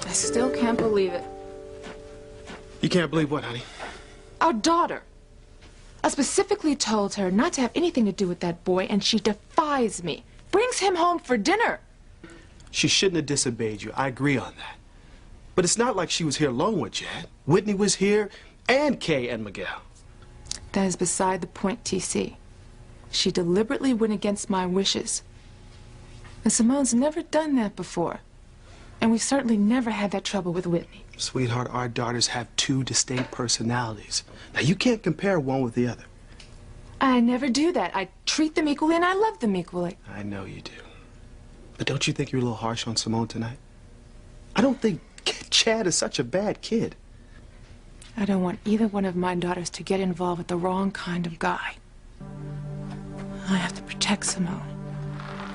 I still can't believe it. You can't believe what, honey? Our daughter. I specifically told her not to have anything to do with that boy, and she defies me. Brings him home for dinner. She shouldn't have disobeyed you. I agree on that. But it's not like she was here alone with Chad. Whitney was here, and Kay and Miguel. That is beside the point, TC. She deliberately went against my wishes. And Simone's never done that before. And we certainly never had that trouble with Whitney. Sweetheart, our daughters have two distinct personalities. Now, you can't compare one with the other. I never do that. I treat them equally and I love them equally. I know you do. But don't you think you're a little harsh on Simone tonight? I don't think Chad is such a bad kid. I don't want either one of my daughters to get involved with the wrong kind of guy. I have to protect Simone.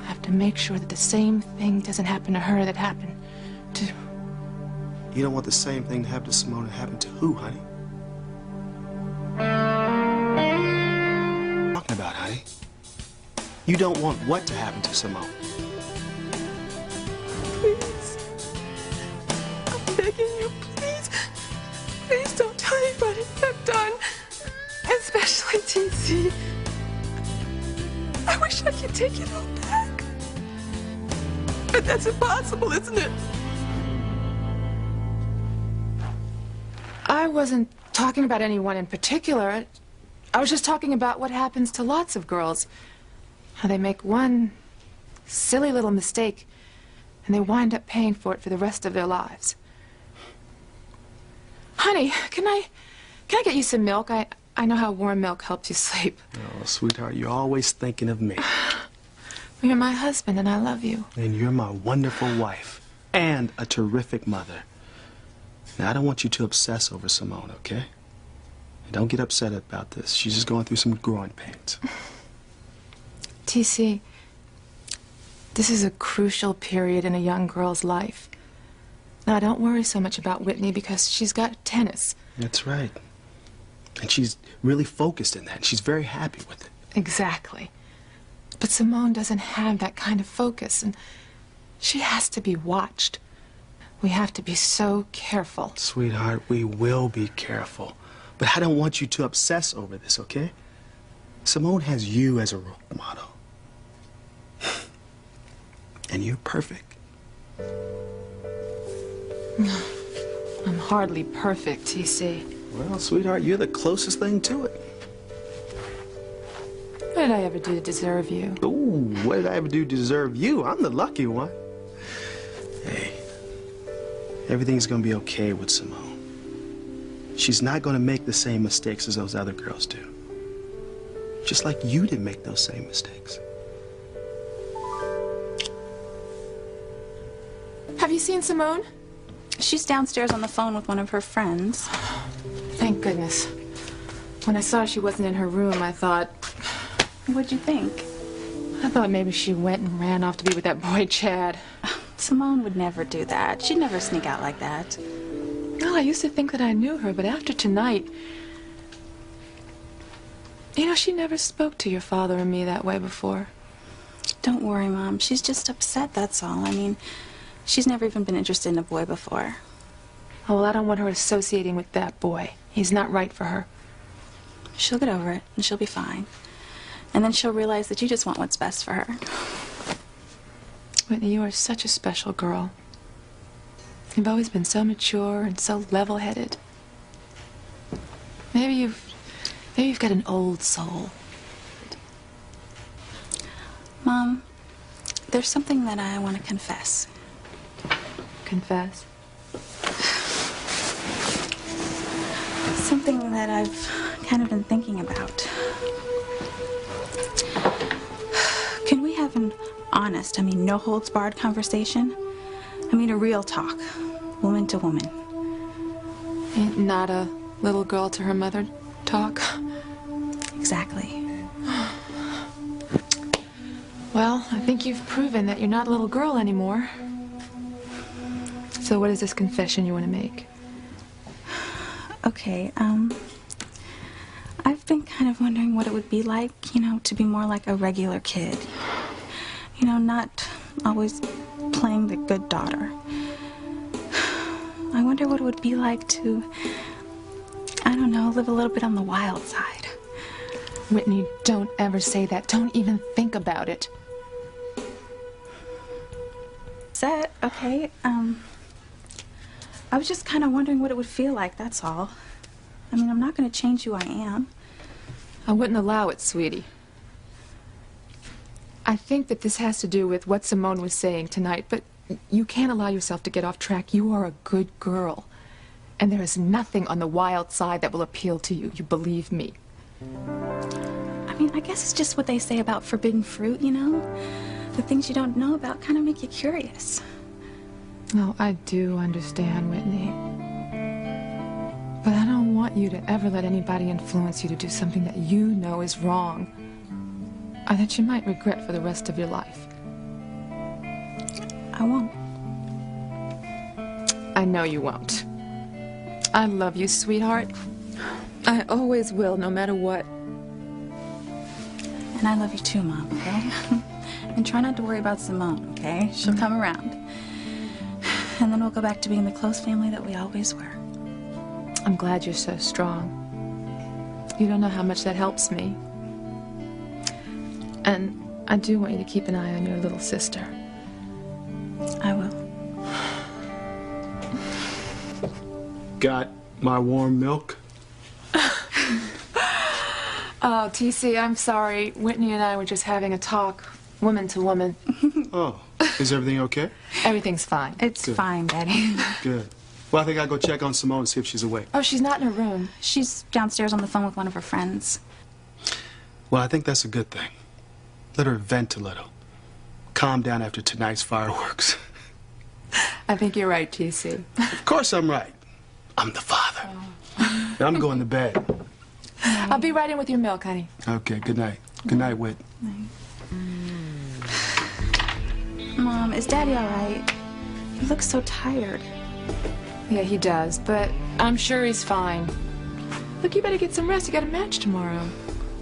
I have to make sure that the same thing doesn't happen to her that happened to... You don't want the same thing to happen to Simone that happened to who, honey? What are you talking about, honey? You don't want what to happen to Simone? Please. I'm begging you, please. Please don't tell anybody what I've done. Especially TC. I wish I could take it all back. But that's impossible, isn't it? I wasn't talking about anyone in particular. I was just talking about what happens to lots of girls. How they make one silly little mistake and they wind up paying for it for the rest of their lives. Honey, can I get you some milk? I know how warm milk helps you sleep. Oh, sweetheart, you're always thinking of me. You're my husband and I love you. And you're my wonderful wife and a terrific mother. Now, I don't want you to obsess over Simone, okay? And don't get upset about this. She's just going through some growing pains. TC, this is a crucial period in a young girl's life. Now, don't worry so much about Whitney because she's got tennis. That's right. And she's really focused in that, and she's very happy with it. Exactly. But Simone doesn't have that kind of focus, and she has to be watched. We have to be so careful. Sweetheart, we will be careful. But I don't want you to obsess over this, okay? Simone has you as a role model. And you're perfect. I'm hardly perfect, TC. Well, sweetheart, you're the closest thing to it. What did I ever do to deserve you? Ooh, what did I ever do to deserve you? I'm the lucky one. Hey, everything's gonna be okay with Simone. She's not gonna make the same mistakes as those other girls do. Just like you didn't make those same mistakes. Have you seen Simone? She's downstairs on the phone with one of her friends. Thank goodness. When I saw she wasn't in her room, I thought... What'd you think? I thought maybe she went and ran off to be with that boy, Chad. Simone would never do that. She'd never sneak out like that. Well, I used to think that I knew her, but after tonight... You know, she never spoke to your father and me that way before. Don't worry, Mom. She's just upset, that's all. I mean, she's never even been interested in a boy before. Oh, well, I don't want her associating with that boy. He's not right for her. She'll get over it, and she'll be fine. And then she'll realize that you just want what's best for her. Whitney, you are such a special girl. You've always been so mature and so level-headed. Maybe you've got an old soul. Mom, there's something that I want to confess. Confess? Something that I've kind of been thinking about. Can we have an honest, no holds barred conversation? A real talk, woman to woman. Ain't not a little girl to her mother talk? Exactly. Well, I think you've proven that you're not a little girl anymore. So what is this confession you want to make? Okay, I've been kind of wondering what it would be like, to be more like a regular kid. You know, not always playing the good daughter. I wonder what it would be like to, I don't know, live a little bit on the wild side. Whitney, don't ever say that. Don't even think about it. Set, okay, I was just kind of wondering what it would feel like, that's all. I mean, I'm not going to change who I am. I wouldn't allow it, sweetie. I think that this has to do with what Simone was saying tonight, but you can't allow yourself to get off track. You are a good girl. And there is nothing on the wild side that will appeal to you. You believe me. I mean, I guess it's just what they say about forbidden fruit, you know? The things you don't know about kind of make you curious. No, I do understand, Whitney. But I don't want you to ever let anybody influence you to do something that you know is wrong, or that you might regret for the rest of your life. I won't. I know you won't. I love you, sweetheart. I always will, no matter what. And I love you too, Mom, okay? And try not to worry about Simone, okay? She'll come around. And then we'll go back to being the close family that we always were. I'm glad you're so strong. You don't know how much that helps me. And I do want you to keep an eye on your little sister. I will. Got my warm milk? Oh, TC, I'm sorry. Whitney and I were just having a talk, woman to woman. Oh, is everything okay? Everything's fine. It's Good. fine, Daddy. Good. Well, I think I'll go check on Simone and see if she's awake. Oh, she's not in her room. She's downstairs on the phone with one of her friends. Well, I think that's a good thing. Let her vent a little. Calm down after tonight's fireworks. I think you're right, TC. Of course I'm right. I'm the father. Now I'm going to bed. I'll be right in with your milk, honey. Okay, good night. Good night, Whit. Mom, is Daddy all right? He looks so tired. Yeah, he does, but I'm sure he's fine. Look, you better get some rest. You got a match tomorrow.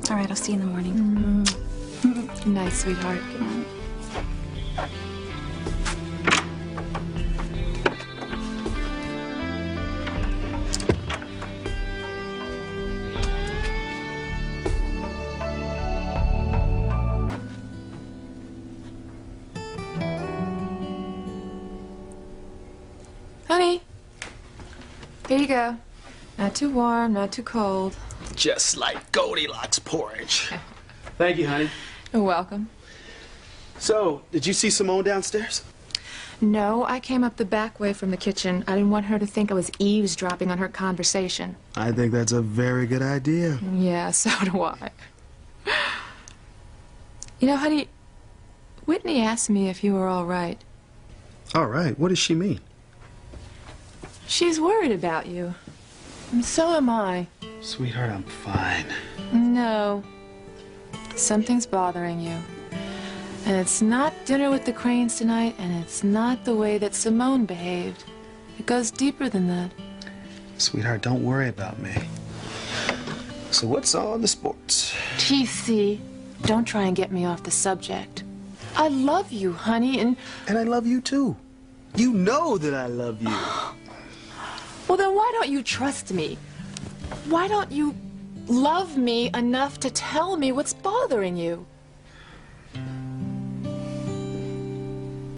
All right, I'll see you in the morning. Good night, sweetheart. Good night. Honey, here you go. Not too warm, not too cold. Just like Goldilocks porridge. Thank you, honey. You're welcome. So, did you see Simone downstairs? No, I came up the back way from the kitchen. I didn't want her to think I was eavesdropping on her conversation. I think that's a very good idea. Yeah, so do I. You know, honey, Whitney asked me if you were all right. All right, what does she mean? She's worried about you. And so am I. Sweetheart, I'm fine. No. Something's bothering you. And it's not dinner with the Cranes tonight, and it's not the way that Simone behaved. It goes deeper than that. Sweetheart, don't worry about me. So what's on the sports? TC, don't try and get me off the subject. I love you, honey, and... And I love you too. You know that I love you. Well, then why don't you trust me? Why don't you love me enough to tell me what's bothering you?